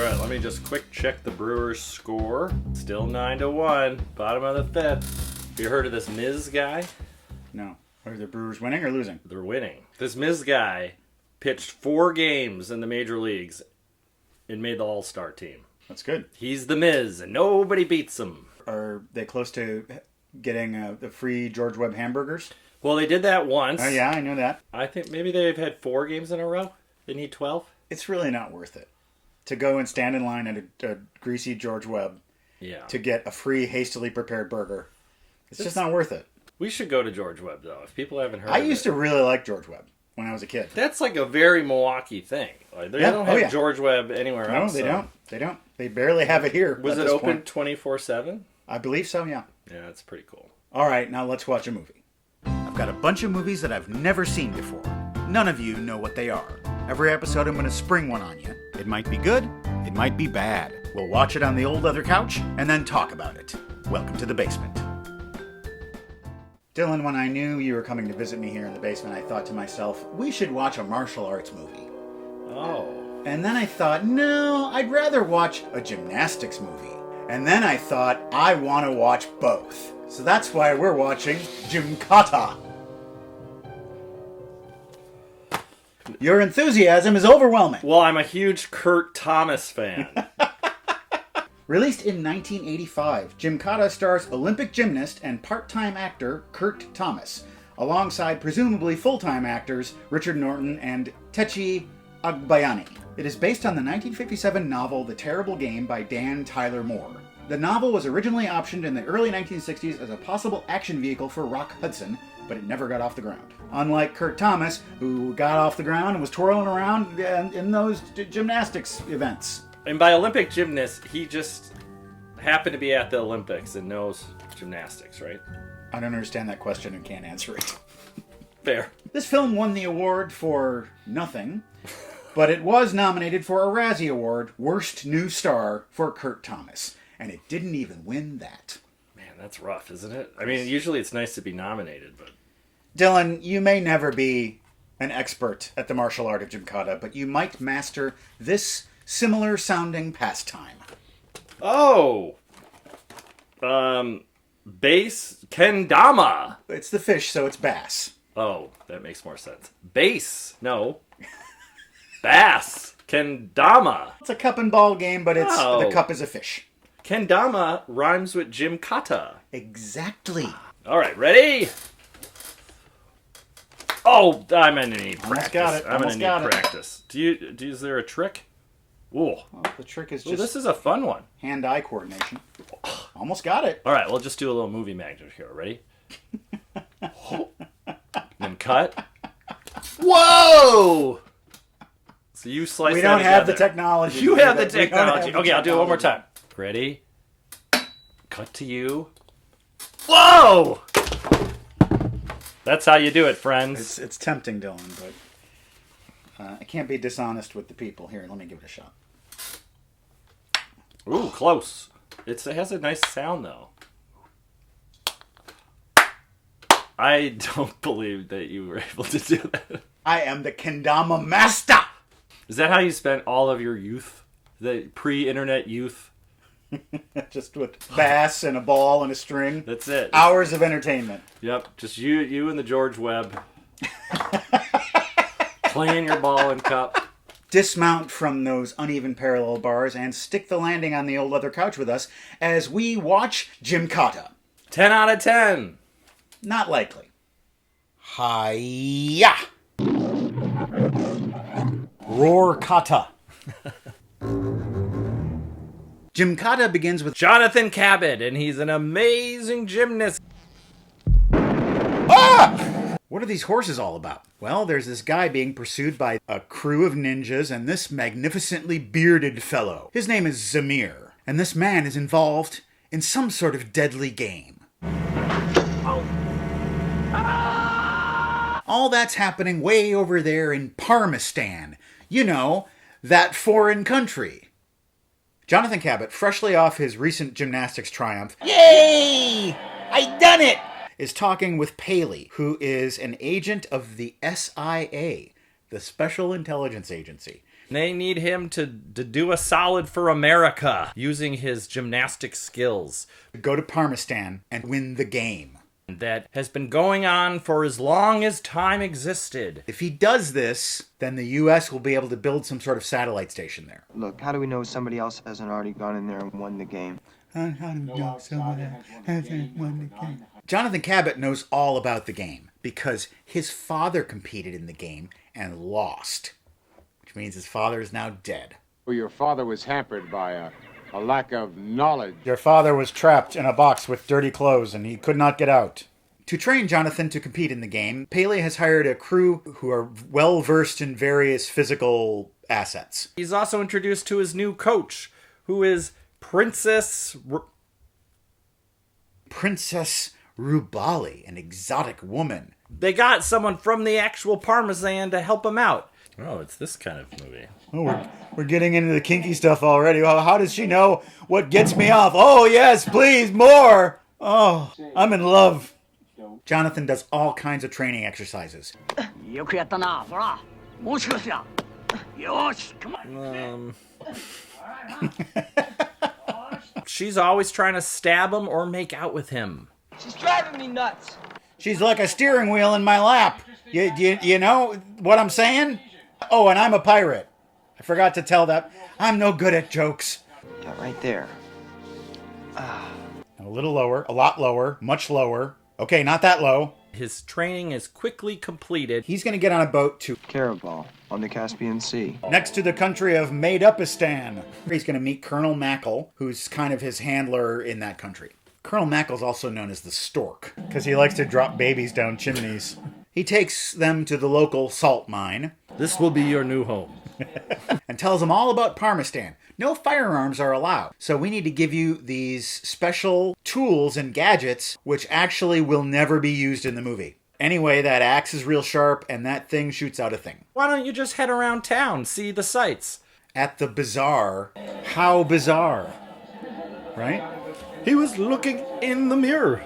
right, let me just quick check the Brewers' score. Still 9-1, bottom of the fifth. Have you heard of this Miz guy? No. Are the Brewers winning or losing? They're winning. This Miz guy pitched 4 games in the major leagues and made the All-Star team. That's good. He's the Miz, and nobody beats him. Are they close to getting the free George Webb hamburgers? Well, they did that once. Oh, yeah, I know that. I think maybe they've had 4 games in a row. They need 12. It's really not worth it to go and stand in line at a greasy George Webb to get a free, hastily prepared burger. It's just not worth it. We should go to George Webb, though, if people haven't heard I of used to really like George Webb when I was a kid. That's like a very Milwaukee thing. Like, they don't have George Webb anywhere else. No, they don't. They don't. They barely have it here. Was it open 24/7? I believe so, yeah. Yeah, that's pretty cool. All right, now let's watch a movie. I've got a bunch of movies that I've never seen before. None of you know what they are. Every episode I'm going to spring one on you. It might be good, it might be bad. We'll watch it on the old leather couch and then talk about it. Welcome to the basement. Dylan, when I knew you were coming to visit me here in the basement, I thought to myself, we should watch a martial arts movie. Oh. And then I thought, no, I'd rather watch a gymnastics movie. And then I thought, I want to watch both. So that's why we're watching Gymkata. Your enthusiasm is overwhelming. Well, I'm a huge Kurt Thomas fan. Released in 1985, Gymkata stars Olympic gymnast and part-time actor Kurt Thomas, alongside presumably full-time actors Richard Norton and Techi Agbayani. It is based on the 1957 novel The Terrible Game by Dan Tyler Moore. The novel was originally optioned in the early 1960s as a possible action vehicle for Rock Hudson, but it never got off the ground. Unlike Kurt Thomas, who got off the ground and was twirling around in those gymnastics events. And by Olympic gymnast, he just happened to be at the Olympics and knows gymnastics, right? I don't understand that question and can't answer it. Fair. This film won the award for nothing, but it was nominated for a Razzie Award, Worst New Star, for Kurt Thomas. And it didn't even win that. Man, that's rough, isn't it? I mean, usually it's nice to be nominated, but... Dylan, you may never be an expert at the martial art of Gymkata, but you might master this similar-sounding pastime. Oh! Bass kendama. It's the fish, so it's bass. Oh, that makes more sense. Bass. No. Bass. Kendama. It's a cup and ball game, but it's the cup is a fish. Kendama rhymes with Gymkata. Exactly. All right, ready? Oh, I'm gonna need practice. Almost got it. I'm gonna need practice. Is there a trick? Ooh. Well, the trick is Ooh, just this is a fun one. hand-eye coordination. Almost got it. All right, we'll just do a little movie magic here. Ready? Then cut. Whoa! So you slice We that don't have together. the technology. You have the technology. Okay, I'll do it one more time. Ready? Cut to you. Whoa! That's how you do it, friends. It's tempting, Dylan, but I can't be dishonest with the people. Here, let me give it a shot. Ooh, close. It has a nice sound, though. I don't believe that you were able to do that. I am the kendama master! Is that how you spent all of your youth? The pre-internet youth? Just with bass and a ball and a string. That's it. Hours of entertainment. Yep, just you and the George Webb. Playing your ball and cup. Dismount from those uneven parallel bars and stick the landing on the old leather couch with us as we watch Gymkata. 10 out of 10. Not likely. Hi-ya! Roar kata. Gymkata begins with Jonathan Cabot, and he's an amazing gymnast. Ah! What are these horses all about? Well, there's this guy being pursued by a crew of ninjas and this magnificently bearded fellow. His name is Zamir, and this man is involved in some sort of deadly game. All that's happening way over there in Parmestan. You know, that foreign country. Jonathan Cabot, freshly off his recent gymnastics triumph, yay! I done it! Is talking with Paley, who is an agent of the SIA, the Special Intelligence Agency. They need him to do a solid for America using his gymnastic skills. Go to Parmestan and win the game. That has been going on for as long as time existed. If he does this, then the U.S. will be able to build some sort of satellite station there. Look, how do we know somebody else hasn't already gone in there and won the game? How do we know someone hasn't won the game? Jonathan Cabot knows all about the game because his father competed in the game and lost, which means his father is now dead. Well, your father was hampered by a lack of knowledge. Your father was trapped in a box with dirty clothes and he could not get out. To train Jonathan to compete in the game, Pele has hired a crew who are well versed in various physical assets. He's also introduced to his new coach, who is Princess Rubali, an exotic woman. They got someone from the actual Parmesan to help him out. Oh, it's this kind of movie. Oh, we're getting into the kinky stuff already. Well, how does she know what gets me off? Oh, yes, please, more. Oh, I'm in love. Jonathan does all kinds of training exercises. She's always trying to stab him or make out with him. She's driving me nuts. She's like a steering wheel in my lap. You know what I'm saying? Oh, and I'm a pirate. I forgot to tell that. I'm no good at jokes. Yeah, right there. A little lower, a lot lower, much lower. Okay, not that low. His training is quickly completed. He's going to get on a boat to Karabal on the Caspian Sea. next to the country of Made-Upistan. He's going to meet Colonel Mackel, who's kind of his handler in that country. Colonel Mackel's also known as the Stork, because he likes to drop babies down chimneys. He takes them to the local salt mine. This will be your new home. And tells them all about Parmestan. No firearms are allowed. So we need to give you these special tools and gadgets which actually will never be used in the movie. Anyway, that axe is real sharp and that thing shoots out a thing. Why don't you just head around town, see the sights? At the bazaar. How bizarre. Right? He was looking in the mirror.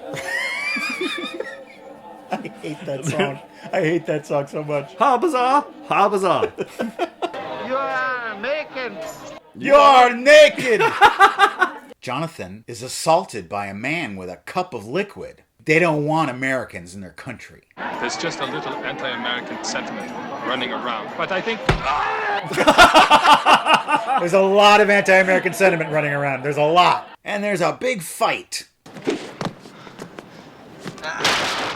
I hate that song. I hate that song so much. Ha bazaar, ha bazaar. You are naked. You're naked! Jonathan is assaulted by a man with a cup of liquid. They don't want Americans in their country. There's just a little anti-American sentiment running around. But I think... There's a lot of anti-American sentiment running around. There's a lot. And there's a big fight.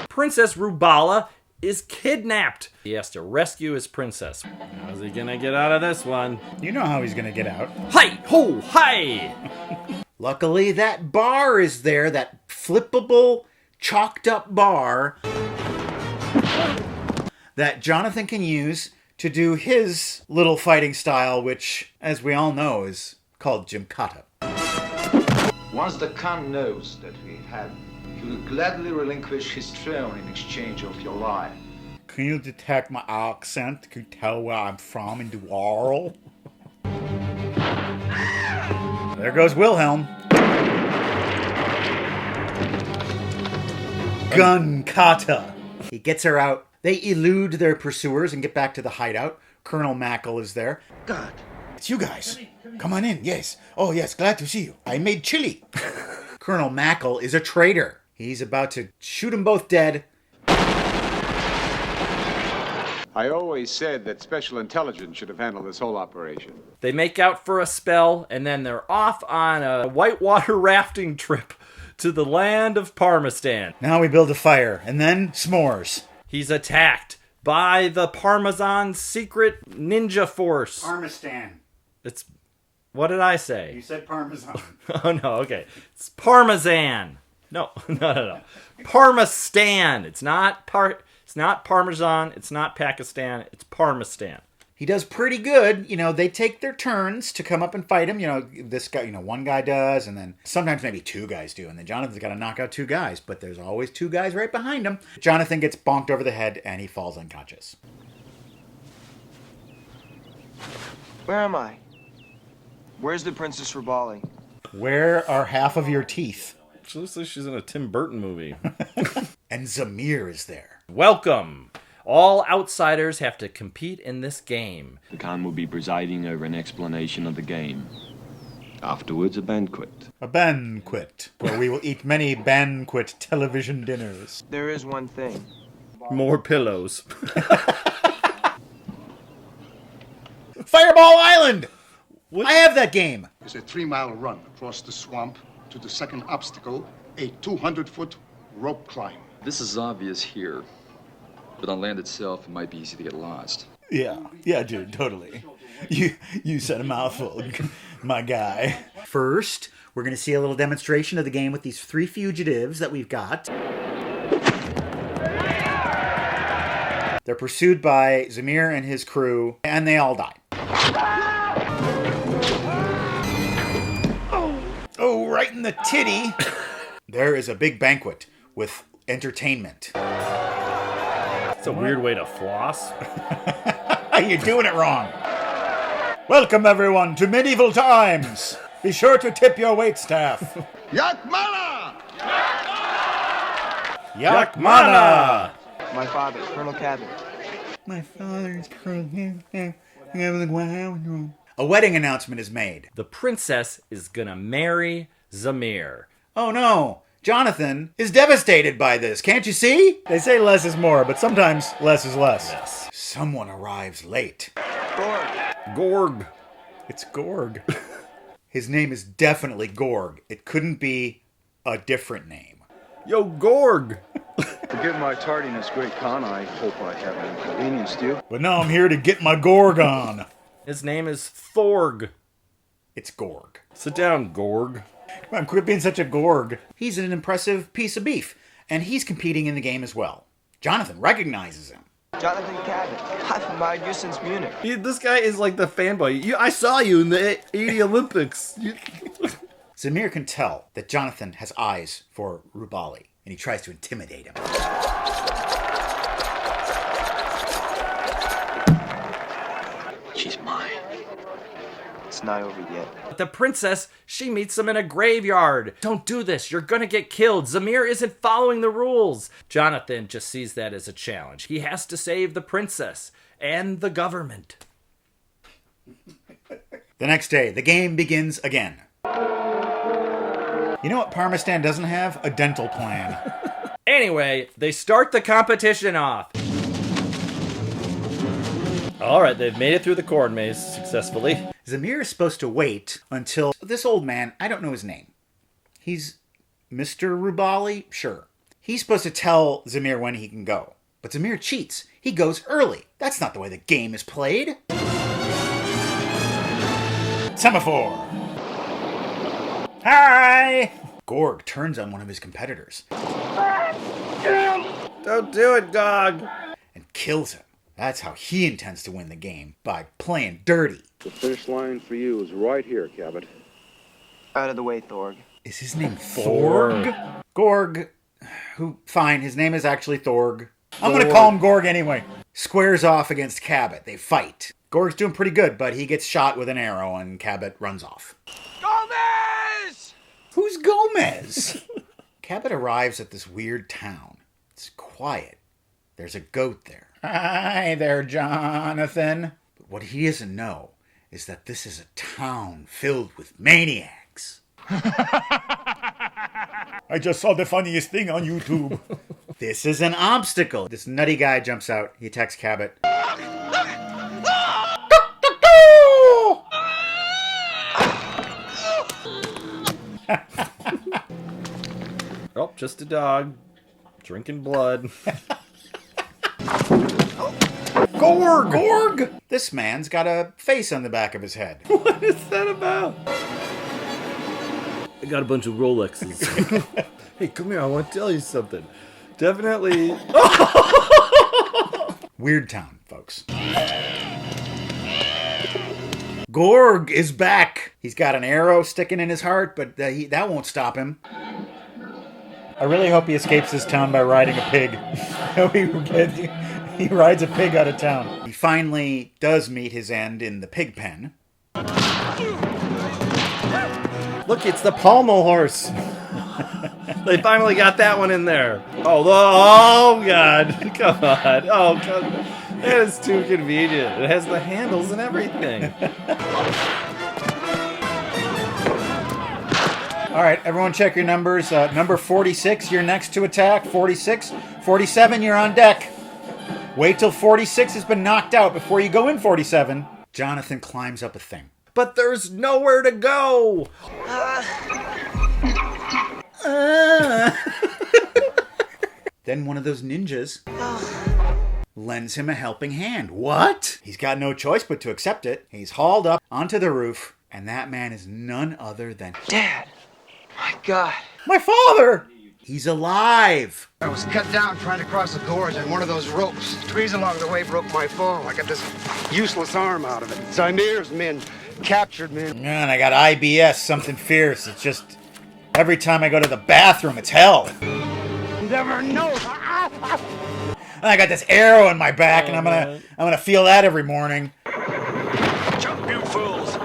Princess Rubala is kidnapped. He has to rescue his princess. How's he gonna get out of this one? You know how he's gonna get out. Hi, ho, hi! Luckily, that bar is there, that flippable, chalked up bar that Jonathan can use to do his little fighting style, which, as we all know, is called Gymkata. Once the Khan knows that we have, he will gladly relinquish his throne in exchange of your life. Can you detect my accent? Can you tell where I'm from in the world? There goes Wilhelm. Gun kata. He gets her out. They elude their pursuers and get back to the hideout. Colonel Mackel is there. God. It's you guys. Come on in, yes. Oh, yes, glad to see you. I made chili. Colonel Mackel is a traitor. He's about to shoot them both dead. I always said that special intelligence should have handled this whole operation. They make out for a spell, and then they're off on a whitewater rafting trip to the land of Parmestan. Now we build a fire, and then s'mores. He's attacked by the Parmesan secret ninja force. Parmestan. It's... What did I say? You said Parmesan. Oh, no, okay. It's Parmesan. No. Parmestan. It's not Parmesan. It's not Pakistan. It's Parmestan. He does pretty good. You know, they take their turns to come up and fight him. You know, this guy, you know, one guy does, and then sometimes maybe two guys do. And then Jonathan's got to knock out two guys, but there's always two guys right behind him. Jonathan gets bonked over the head, and he falls unconscious. Where am I? Where's the Princess Rubali? Where are half of your teeth? She looks like she's in a Tim Burton movie. And Zamir is there. Welcome, All outsiders have to compete in this game. The Khan will be presiding over an explanation of the game. Afterwards, a banquet. A banquet, where we will eat many banquet television dinners. There is one thing. More pillows. Fireball Island! I have that game. It's a 3-mile run across the swamp to the second obstacle, a 200-foot rope climb. This is obvious here, but on land itself, it might be easy to get lost. Yeah, dude, totally. You said a mouthful, my guy. First, we're going to see a little demonstration of the game with these 3 fugitives that we've got. They're pursued by Zamir and his crew, and they all die. Oh, right in the titty. There is a big banquet with entertainment. It's a weird way to floss. You're doing it wrong. Welcome, everyone, to medieval times. Be sure to tip your waitstaff. Yakmana! Yakmana! My father, Colonel Cabot. My father's A wedding announcement is made. The princess is gonna marry Zamir. Oh no! Jonathan is devastated by this. Can't you see? They say less is more, but sometimes less is less. Yes. Someone arrives late. Gorg. It's Gorg. His name is definitely Gorg. It couldn't be a different name. Yo, Gorg. Forgive my tardiness, Great Khan. I hope I haven't inconvenienced you. But now I'm here to get my Gorg on. His name is Thorg. It's Gorg. Sit down, Gorg. Come on, quit being such a Gorg. He's an impressive piece of beef, and he's competing in the game as well. Jonathan recognizes him. Jonathan Cabot. I've admired you since Munich. This guy is like the fanboy. I saw you in the 80 Olympics. Zamir can tell that Jonathan has eyes for Rubali, and he tries to intimidate him. She's mine. It's not over yet. The princess, she meets him in a graveyard. Don't do this. You're gonna get killed. Zamir isn't following the rules. Jonathan just sees that as a challenge. He has to save the princess and the government. The next day, the game begins again. You know what Parmestan doesn't have? A dental plan. Anyway, they start the competition off. All right, they've made it through the corn maze successfully. Zamir is supposed to wait until this old man, I don't know his name. He's Mr. Rubali? Sure. He's supposed to tell Zamir when he can go. But Zamir cheats. He goes early. That's not the way the game is played. Semaphore. Hi! Gorg turns on one of his competitors. Don't do it, Gog. And kills him. That's how he intends to win the game, by playing dirty. The finish line for you is right here, Cabot. Out of the way, Thorg. Is his name Thorg? Gorg, fine, his name is actually Thorg. I'm going to call him Gorg anyway. Squares off against Cabot. They fight. Gorg's doing pretty good, but he gets shot with an arrow and Cabot runs off. Gomez! Who's Gomez? Cabot arrives at this weird town. It's quiet. There's a goat there. Hi there, Jonathan. But what he doesn't know is that this is a town filled with maniacs. I just saw the funniest thing on YouTube. This is an obstacle. This nutty guy jumps out. He attacks Cabot. Oh, just a dog. Drinking blood. Gorg! Gorg! This man's got a face on the back of his head. What is that about? I got a bunch of Rolexes. Hey, come here. I want to tell you something. Definitely. Weird town, folks. Gorg is back. He's got an arrow sticking in his heart, but that won't stop him. I really hope he escapes this town by riding a pig. He rides a pig out of town. He finally does meet his end in the pig pen. Look, it's the pommel horse. They finally got that one in there. Oh God. Come on. Oh, God. That is too convenient. It has the handles and everything. All right, everyone check your numbers. Number 46, you're next to attack. 46. 47, you're on deck. Wait till 46 has been knocked out before you go in 47. Jonathan climbs up a thing. But there's nowhere to go. Then one of those ninjas lends him a helping hand. What? He's got no choice but to accept it. He's hauled up onto the roof, and that man is none other than Dad! My God. my father! He's alive! I was cut down trying to cross the gorge, and one of those ropes, trees along the way, broke my fall. I got this useless arm out of it. Zymir's men captured me. And I got IBS, something fierce. It's just, every time I go to the bathroom, it's hell. You never know. And I got this arrow in my back, and I'm gonna feel that every morning. Jump, you fools!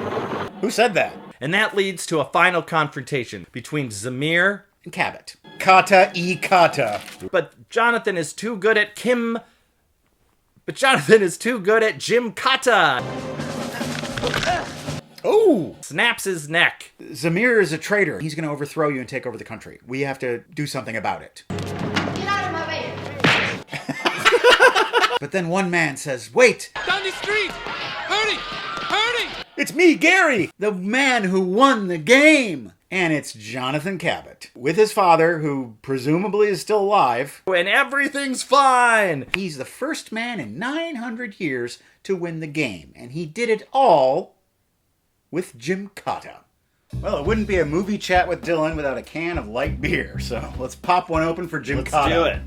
Who said that? And that leads to a final confrontation between Zamir. And Cabot. Kata. But Jonathan is too good at Gymkata. Oh! Snaps his neck. Zamir is a traitor. He's going to overthrow you and take over the country. We have to do something about it. Get out of my way. But then one man says, wait! Down the street! Hurry! Hurry! It's me, Gary! The man who won the game! And it's Jonathan Cabot. With his father, who presumably is still alive. And everything's fine. He's the first man in 900 years to win the game. And he did it all with Gymkata. Well, it wouldn't be a movie chat with Dylan without a can of light beer. So let's pop one open for Gymkata. Let's do it.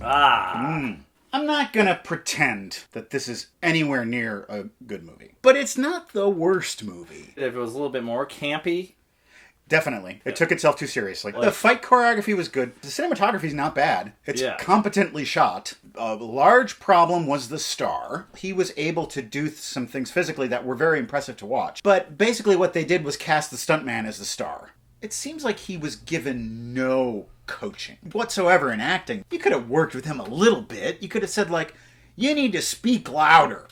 I'm not gonna pretend that this is anywhere near a good movie. But it's not the worst movie. If it was a little bit more campy. Definitely. It took itself too seriously. The fight choreography was good. The cinematography is not bad. It's competently shot. A large problem was the star. He was able to do some things physically that were very impressive to watch. But basically what they did was cast the stuntman as the star. It seems like he was given no coaching whatsoever in acting. You could have worked with him a little bit. You could have said, like, you need to speak louder.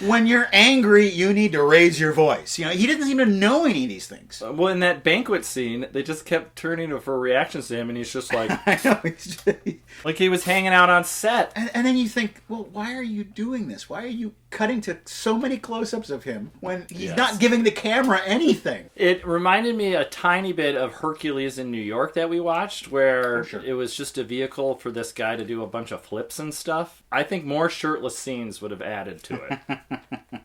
When you're angry, you need to raise your voice. You know, he didn't seem to know any of these things. Well, in that banquet scene, they just kept turning for reactions to him, and he's just like... I know. He's just... like he was hanging out on set. And then you think, well, why are you doing this? Why are you cutting to so many close-ups of him when he's not giving the camera anything? It reminded me a tiny bit of Hercules in New York that we watched, where it was just a vehicle for this guy to do a bunch of flips and stuff. I think more shirtless scenes would have added to it.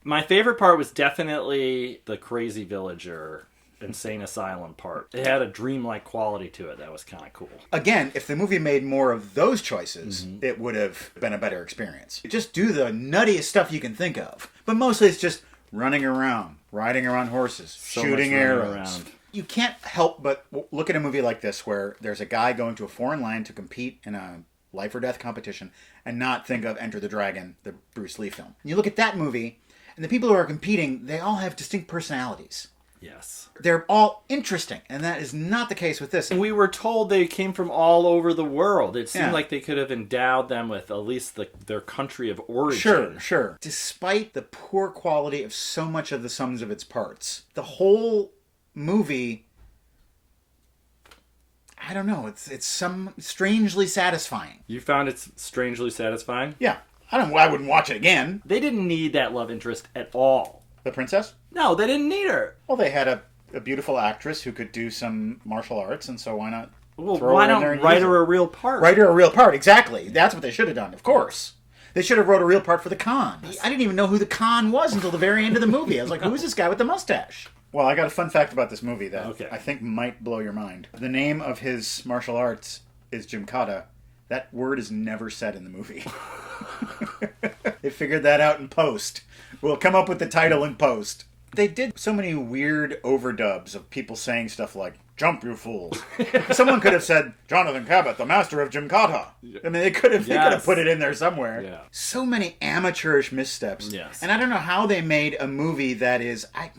My favorite part was definitely the crazy villager insane asylum part. It had a dreamlike quality to it that was kind of cool. Again, if the movie made more of those choices, it would have been a better experience. Just do the nuttiest stuff you can think of. But mostly it's just running around, riding around horses, shooting arrows. You can't help but look at a movie like this where there's a guy going to a foreign land to compete in a life or death competition and not think of Enter the Dragon, the Bruce Lee film. You look at that movie, and the people who are competing, they all have distinct personalities. Yes. They're all interesting, and that is not the case with this. And we were told they came from all over the world. It seemed like they could have endowed them with at least their country of origin. Sure. Despite the poor quality of so much of the sums of its parts, the whole movie... I don't know. It's some strangely satisfying. You found it strangely satisfying? Yeah. I wouldn't watch it again. They didn't need that love interest at all. The princess? No, they didn't need her. Well, they had a beautiful actress who could do some martial arts, and so why not why not write her a real part? Write her a real part, exactly. That's what they should have done, of course. They should have wrote a real part for the Khan. I didn't even know who the Khan was until the very end of the movie. I was like, who's this guy with the mustache? Well, I got a fun fact about this movie that I think might blow your mind. The name of his martial arts is Gymkata. That word is never said in the movie. They figured that out in post. We'll come up with the title in post. They did so many weird overdubs of people saying stuff like, "Jump, you fools." Someone could have said, "Jonathan Cabot, the master of Gymkata." I mean, they could have put it in there somewhere. Yeah. So many amateurish missteps. Yes. And I don't know how they made a movie that is, I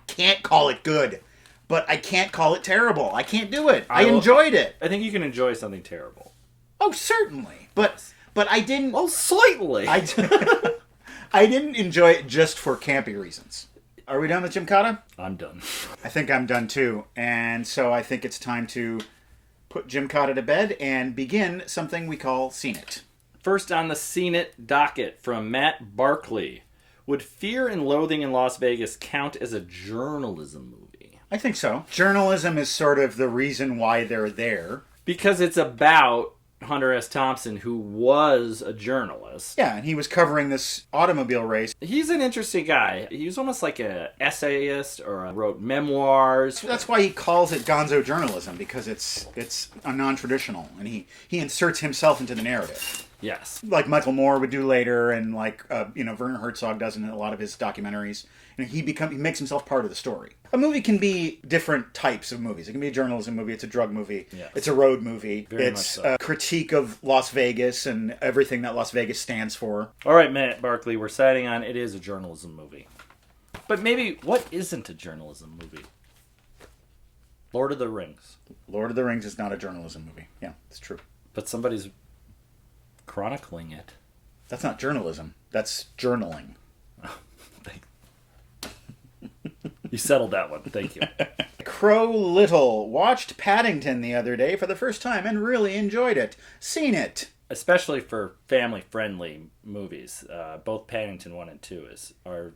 can't call it good, but I can't call it terrible. I can't do it. I enjoyed it. I think you can enjoy something terrible. Oh, certainly. But I didn't... Well, slightly. I didn't enjoy it just for campy reasons. Are we done with Gymkata? I'm done. I think I'm done too. And so I think it's time to put Gymkata to bed and begin something we call Seen It. First on the Seen It docket from Matt Barkley. Would Fear and Loathing in Las Vegas count as a journalism movie? I think so. Journalism is sort of the reason why they're there. Because it's about Hunter S. Thompson, who was a journalist. Yeah, and he was covering this automobile race. He's an interesting guy. He was almost like an essayist or wrote memoirs. That's why he calls it gonzo journalism, because it's a non-traditional, and he inserts himself into the narrative. Yes. Like Michael Moore would do later, and like Werner Herzog does in a lot of his documentaries. He makes himself part of the story. A movie can be different types of movies. It can be a journalism movie, it's a drug movie, yes. It's a road movie, Very it's much so. A critique of Las Vegas and everything that Las Vegas stands for. All right, Matt Barkley, we're siding on it is a journalism movie. But maybe what isn't a journalism movie? Lord of the Rings. Lord of the Rings is not a journalism movie. Yeah, it's true. But somebody's chronicling it. That's not journalism. That's journaling. You settled that one. Thank you. Crow Little watched Paddington the other day for the first time and really enjoyed it. Seen it. Especially for family-friendly movies. Both Paddington 1 and 2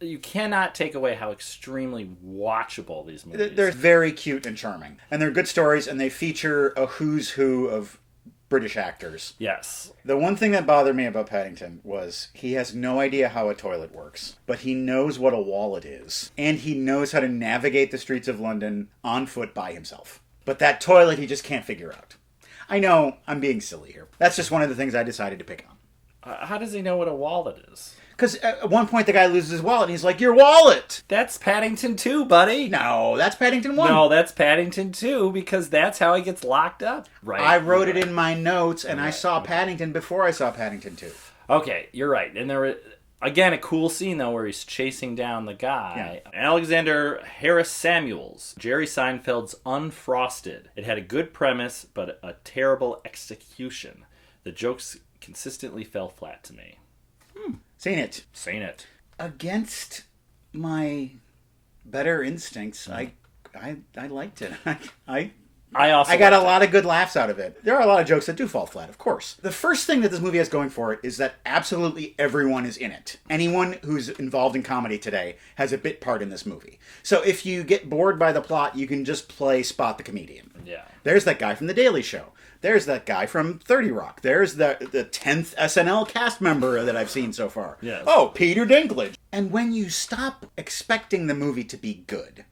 you cannot take away how extremely watchable these movies are. They're very cute and charming. And they're good stories, and they feature a who's who of British actors. Yes. The one thing that bothered me about Paddington was he has no idea how a toilet works, but he knows what a wallet is, and he knows how to navigate the streets of London on foot by himself. But that toilet he just can't figure out. I know, I'm being silly here. That's just one of the things I decided to pick on. How does he know what a wallet is? Because at one point the guy loses his wallet, and he's like, "Your wallet!" That's Paddington 2, buddy. No, that's Paddington 1. No, that's Paddington 2, because that's how he gets locked up. Right. I wrote it in my notes, and I saw Paddington before I saw Paddington 2. Okay, you're right. And there was, again, a cool scene, though, where he's chasing down the guy. Yeah. Alexander Harris Samuels, Jerry Seinfeld's Unfrosted. It had a good premise, but a terrible execution. The jokes consistently fell flat to me. Seen it. Seen it. Against my better instincts, I liked it. I got a lot of good laughs out of it. There are a lot of jokes that do fall flat, of course. The first thing that this movie has going for it is that absolutely everyone is in it. Anyone who's involved in comedy today has a bit part in this movie. So if you get bored by the plot, you can just play Spot the Comedian. Yeah. There's that guy from The Daily Show. There's that guy from 30 Rock. There's the 10th SNL cast member that I've seen so far. Yes. Oh, Peter Dinklage. And when you stop expecting the movie to be good,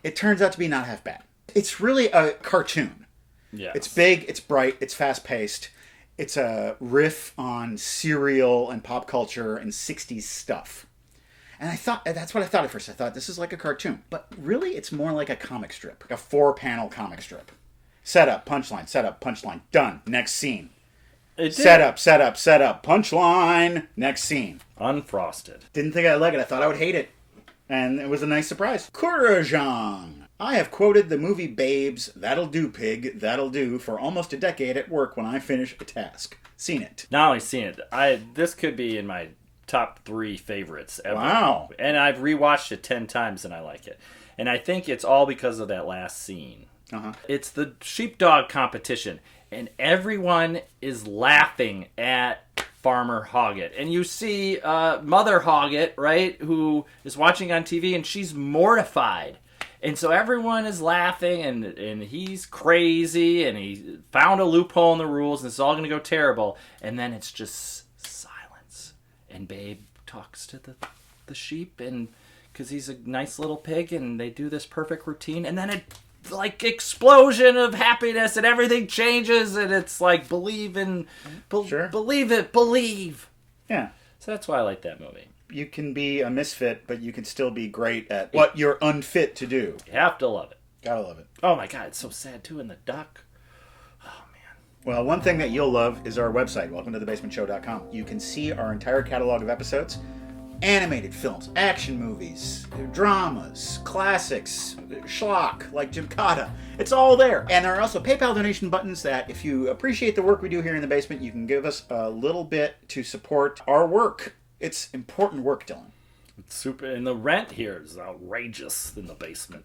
it turns out to be not half bad. It's really a cartoon. Yeah. It's big, it's bright, it's fast-paced. It's a riff on cereal and pop culture and 60s stuff. And that's what I thought at first. I thought, this is like a cartoon. But really, it's more like a comic strip. Like a 4-panel comic strip. Setup, punchline, done. Next scene. Setup, punchline, next scene. Unfrosted. Didn't think I'd like it. I thought I would hate it. And it was a nice surprise. Couraging. I have quoted the movie Babes, "That'll do, pig, that'll do," for almost a decade at work when I finish a task. Seen it. Not only seen it, this could be in my top 3 favorites ever. Wow. And I've rewatched it 10 times and I like it. And I think it's all because of that last scene. Uh-huh. It's the sheepdog competition, and everyone is laughing at Farmer Hoggett. And you see Mother Hoggett, right, who is watching on TV, and she's mortified. And so everyone is laughing, and he's crazy, and he found a loophole in the rules, and it's all going to go terrible. And then it's just silence. And Babe talks to the sheep, and because he's a nice little pig, and they do this perfect routine, and then it... like explosion of happiness and everything changes and it's like believe it. Yeah. So that's why I like that movie. You can be a misfit, but you can still be great at what you're unfit to do. You have to love it. Gotta love it. Oh my God, it's so sad too in the duck. Oh man. Well, one thing that you'll love is our website, welcometothebasementshow.com. You can see our entire catalog of episodes. Animated films, action movies, dramas, classics, schlock like Gymkata. It's all there. And there are also PayPal donation buttons that if you appreciate the work we do here in the basement, you can give us a little bit to support our work. It's important work, Dylan. It's super, and the rent here is outrageous in the basement.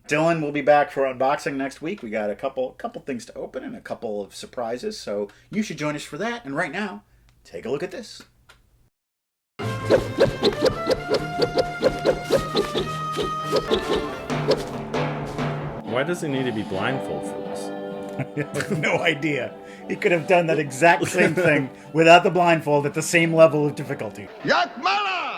Dylan will be back for unboxing next week. We got a couple things to open and a couple of surprises, so you should join us for that. And right now, take a look at this. Why does he need to be blindfolded for this? I have no idea. He could have done that exact same thing without the blindfold at the same level of difficulty. Yakmala!